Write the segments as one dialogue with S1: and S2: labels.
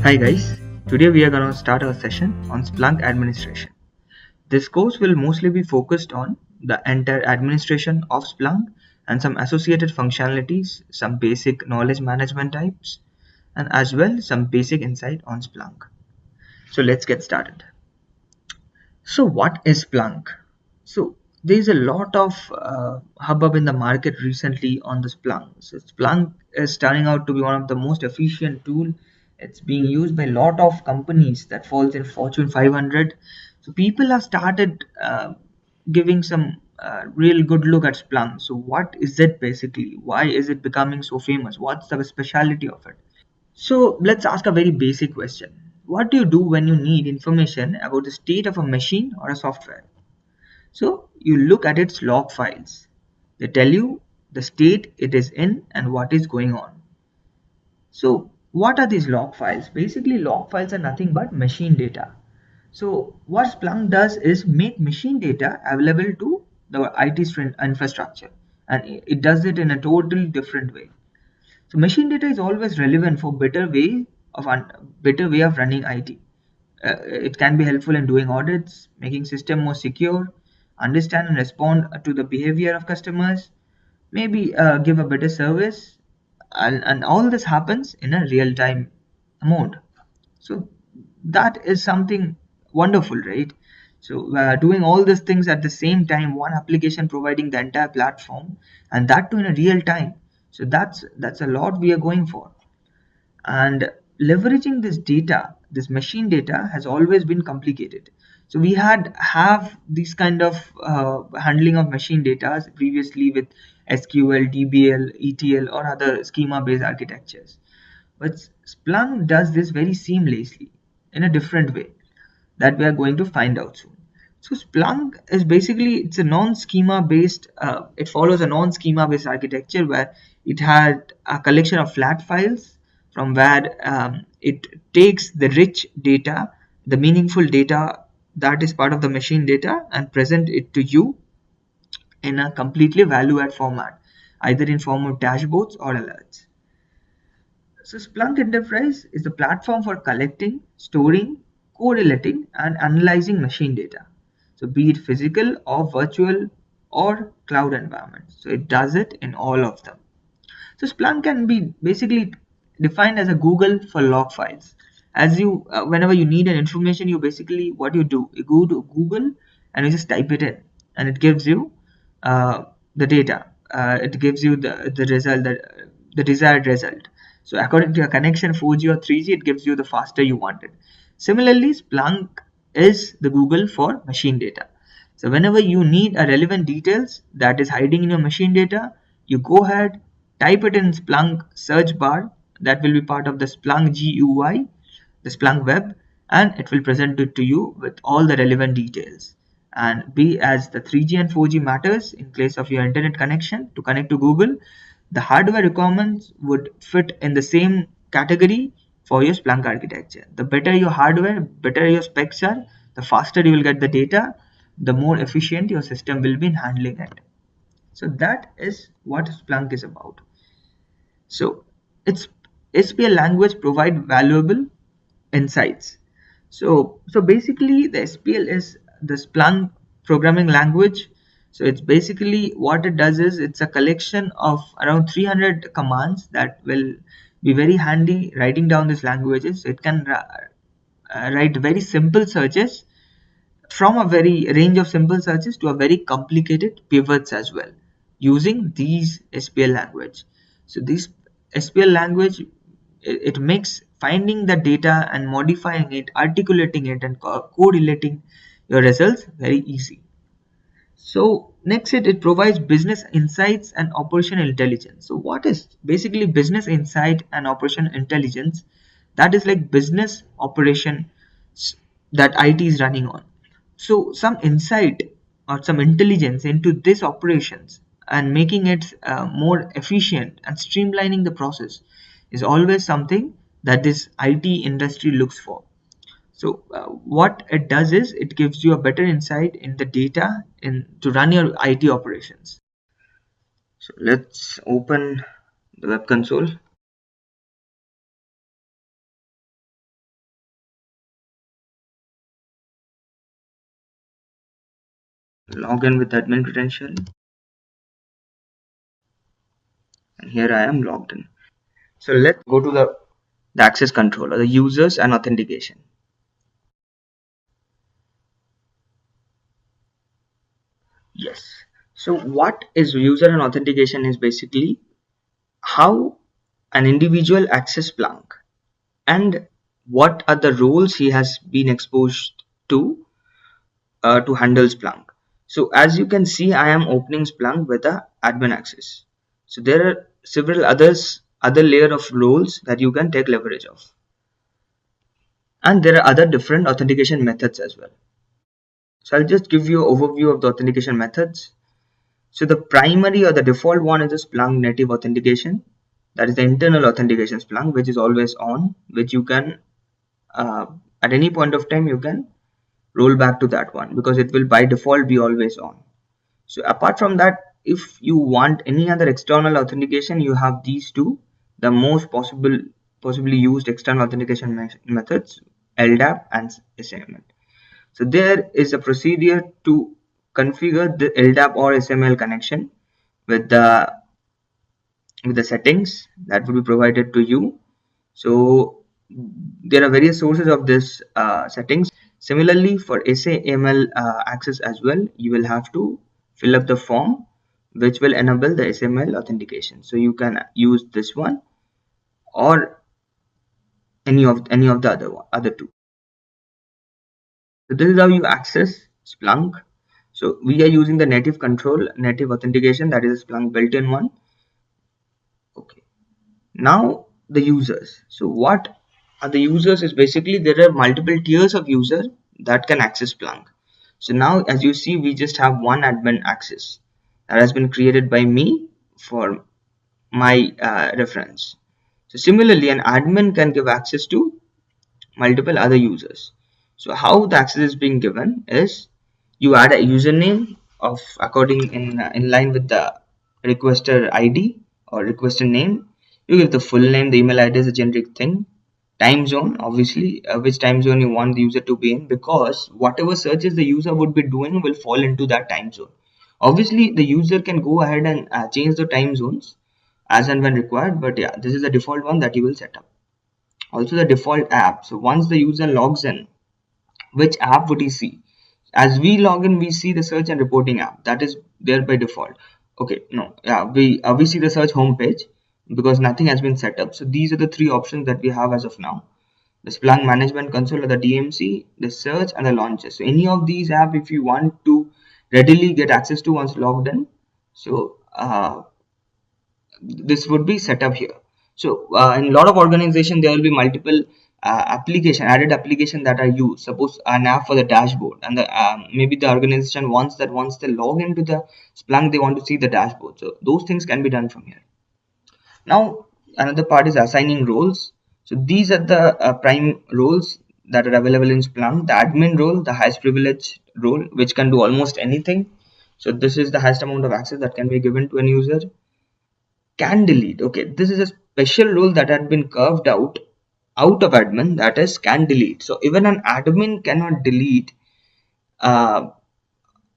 S1: Hi guys, today we are going to start our session on Splunk administration. This course will mostly be focused on the entire administration of Splunk and some associated functionalities, some basic knowledge management types, and as well some basic insight on Splunk. So let's get started. So what is Splunk? So there's a lot of hubbub in the market recently on the Splunk. So Splunk is turning out to be one of the most efficient tool. It's being used by a lot of companies that falls in Fortune 500. So people have started giving some real good look at Splunk. So what is it basically? Why is it becoming so famous? What's the speciality of it? So let's ask a very basic question. What do you do when you need information about the state of a machine or a software? So you look at its log files. They tell you the state it is in and what is going on. So what are these log files? Basically, log files are nothing but machine data. So what Splunk does is make machine data available to the IT infrastructure, and it does it in a totally different way. So machine data is always relevant for better way of running IT. It can be helpful in doing audits, making system more secure, understand and respond to the behavior of customers, maybe give a better service, and all this happens in a real time mode. So that is something wonderful, right? So doing all these things at the same time, one application providing the entire platform, and that too in a real time. So that's a lot we are going for. And leveraging this data, this machine data, has always been complicated. So we have these kind of handling of machine data previously with SQL, DBL, ETL, or other schema based architectures, but Splunk does this very seamlessly in a different way that we are going to find out soon. So Splunk is basically, it's a non-schema based, it follows a non-schema based architecture where it had a collection of flat files from where it takes the rich data, the meaningful data that is part of the machine data, and present it to you in a completely value add format, either in form of dashboards or alerts. So Splunk Enterprise is the platform for collecting, storing, correlating, and analyzing machine data. So be it physical or virtual or cloud environments. So it does it in all of them. So Splunk can be basically defined as a Google for log files. As you, whenever you need an information, you basically what you do, you go to Google and you just type it in, and it gives you the data. It gives you the result, the desired result. So according to your connection, 4G or 3G, it gives you the faster you want it. Similarly, Splunk is the Google for machine data. So whenever you need a relevant details that is hiding in your machine data, you go ahead, type it in Splunk search bar. That will be part of the Splunk GUI, the Splunk web, and it will present it to you with all the relevant details. And be as the 3G and 4G matters in case of your internet connection to connect to Google, the hardware requirements would fit in the same category for your Splunk architecture. The better your hardware, better your specs are, the faster you will get the data, the more efficient your system will be in handling it. So that is what Splunk is about. So it's SPL language provide valuable insights. So basically the SPL is the Splunk programming language. So it's basically what it does is it's a collection of around 300 commands that will be very handy writing down these languages. It can write very simple searches, from a very range of simple searches to a very complicated pivots as well, using these SPL language. So this SPL language, it makes finding the data and modifying it, articulating it, and correlating your results very easy. So next it provides business insights and operational intelligence. So what is basically business insight and operational intelligence? That is like business operation that IT is running on. So some insight or some intelligence into these operations and making it more efficient and streamlining the process is always something that this IT industry looks for. So what it does is it gives you a better insight in the data in to run your IT operations. So let's open the web console. log in with admin credential, and here I am logged in. So let's go to the access control or the users and authentication. Yes. So what is user and authentication is basically how an individual access Splunk and what are the roles he has been exposed to handle Splunk. So as you can see, I am opening Splunk with the admin access. So there are several other layer of roles that you can take leverage of. And there are other different authentication methods as well. So I'll just give you an overview of the authentication methods. So the primary or the default one is the Splunk native authentication. That is the internal authentication Splunk, which is always on, which you can uh, at any point of time you can roll back to that one because it will by default be always on. So apart from that, if you want any other external authentication, you have these two, the most possibly used external authentication methods, LDAP and SML. So there is a procedure to configure the LDAP or SML connection with the settings that will be provided to you. So there are various sources of this settings. Similarly, for SAML access as well, you will have to fill up the form which will enable the SML authentication. So you can use this one or any of the other two. So this is how you access Splunk. So we are using the native control, native authentication, that is a Splunk built-in one. Okay. Now the users. So what are the users is basically there are multiple tiers of user that can access Splunk. So now as you see, we just have one admin access that has been created by me for my reference. So similarly, an admin can give access to multiple other users. So how the access is being given is you add a username of according in line with the requester ID or requester name. You give the full name, the email ID is a generic thing. Time zone, obviously, which time zone you want the user to be in, because whatever searches the user would be doing will fall into that time zone. Obviously, the user can go ahead and change the time zones as and when required, but yeah, this is the default one that you will set up. Also the default app. So once the user logs in, which app would he see? As we log in, we see the search and reporting app that is there by default. Okay, no, yeah, we see the search homepage because nothing has been set up. So these are the three options that we have as of now: the Splunk management console or the DMC, the search, and the launches. So any of these app, if you want to readily get access to once logged in, so this would be set up here. So in a lot of organization there will be multiple added application that are used. Suppose an app for the dashboard, and maybe the organization wants that once they log into the Splunk they want to see the dashboard. So those things can be done from here. Now another part is assigning roles. So these are the prime roles that are available in Splunk. The admin role, the highest privilege role, which can do almost anything. So this is the highest amount of access that can be given to an user. Can delete. Okay, this is a special rule that had been carved out of admin, that is can delete. So even an admin cannot delete uh,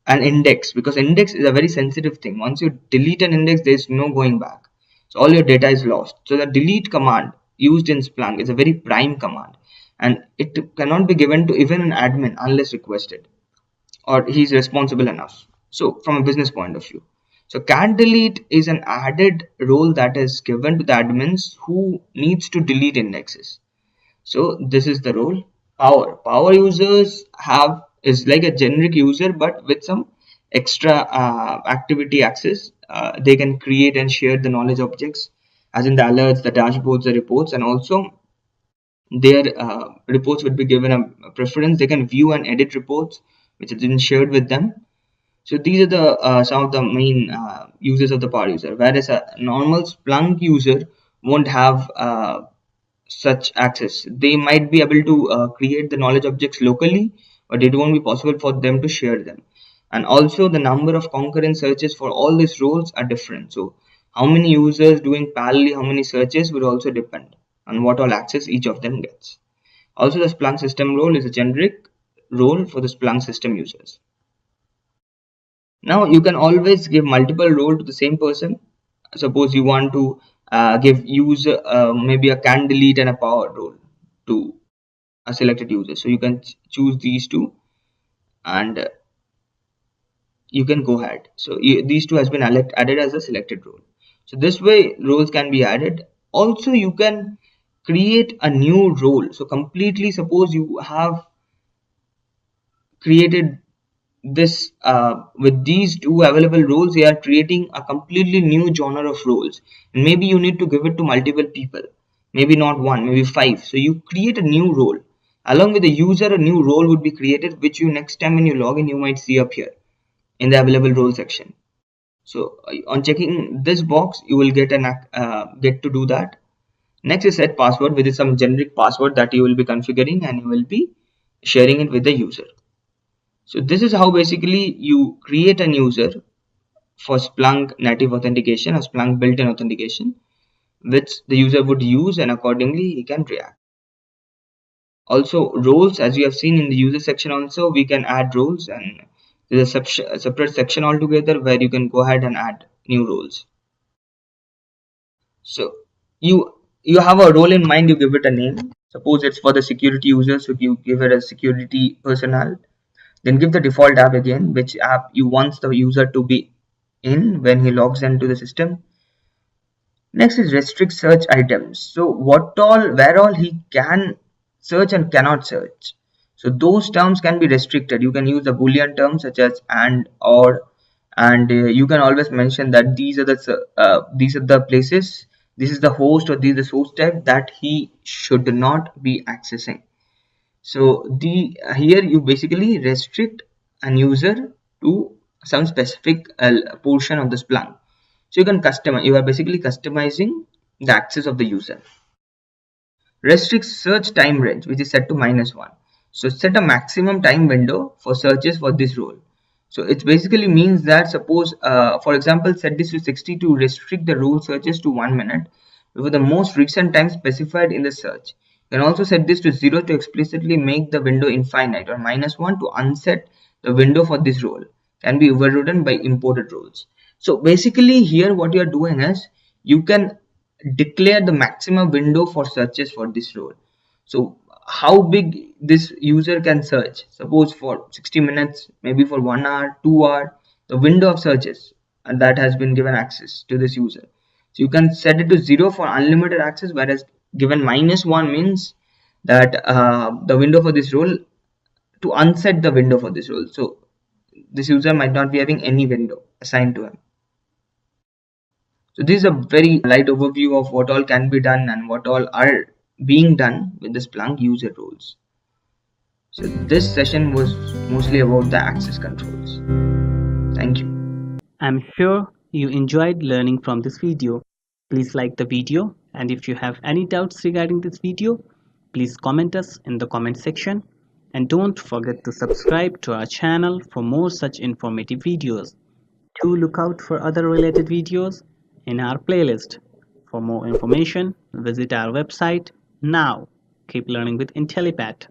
S1: an index, because index is a very sensitive thing. Once you delete an index, there is no going back, so all your data is lost. So the delete command used in Splunk is a very prime command, and it cannot be given to even an admin unless requested or he's responsible enough. So from a business point of view, so can delete is an added role that is given to the admins who needs to delete indexes. So this is the role. Power users have is like a generic user but with some extra activity access. They can create and share the knowledge objects, as in the alerts, the dashboards, the reports, and also their reports would be given a preference. They can view and edit reports which have been shared with them. So these are the some of the main uses of the power user, whereas a normal Splunk user won't have such access. They might be able to create the knowledge objects locally, but it won't be possible for them to share them. And also the number of concurrent searches for all these roles are different. So how many users doing parallelly how many searches would also depend on what all access each of them gets. Also the Splunk system role is a generic role for the Splunk system users. Now you can always give multiple role to the same person. Suppose you want to give user maybe a can delete and a power role to a selected user. So you can choose these two, and you can go ahead. So these two has been added as a selected role. So this way roles can be added. Also you can create a new role. So completely, suppose you have created this with these two available roles, you are creating a completely new genre of roles, and maybe you need to give it to multiple people, maybe not one, maybe five. So you create a new role along with the user. A new role would be created, which you next time when you log in you might see up here in the available role section. So on checking this box you will get to do that. Next is set password, which is some generic password that you will be configuring and you will be sharing it with the user. So this is how basically you create an user for Splunk native authentication or Splunk built-in authentication, which the user would use and accordingly he can react. Also roles, as you have seen in the user section, also we can add roles, and there's a separate section altogether where you can go ahead and add new roles. So you have a role in mind, you give it a name. Suppose it's for the security user, so you give it a security personnel. Then give the default app again, which app you want the user to be in when he logs into the system. Next is restrict search items. So what all, where all he can search and cannot search. So those terms can be restricted. You can use the Boolean terms such as and, or, and you can always mention that these are the places, this is the host, or this is the source type that he should not be accessing. So the here you basically restrict an user to some specific portion of the Splunk. So you can customize. You are basically customizing the access of the user. Restrict search time range, which is set to -1. So set a maximum time window for searches for this role. So it basically means that suppose, for example, set this to 60 to restrict the role searches to 1 minute with the most recent time specified in the search. You can also set this to 0 to explicitly make the window infinite, or -1 to unset the window for this role. Can be overridden by imported roles. So basically here what you are doing is you can declare the maximum window for searches for this role. So how big this user can search, suppose for 60 minutes, maybe for 1 hour, 2 hour, the window of searches and that has been given access to this user. So you can set it to 0 for unlimited access, whereas given -1 means that the window for this role, to unset the window for this role. So this user might not be having any window assigned to him. So this is a very light overview of what all can be done and what all are being done with the Splunk user roles. So this session was mostly about the access controls. Thank you.
S2: I'm sure you enjoyed learning from this video. Please like the video, and if you have any doubts regarding this video, please comment us in the comment section, and don't forget to subscribe to our channel for more such informative videos. Do look out for other related videos in our playlist. For more information, visit our website now. Keep learning with IntelliPat.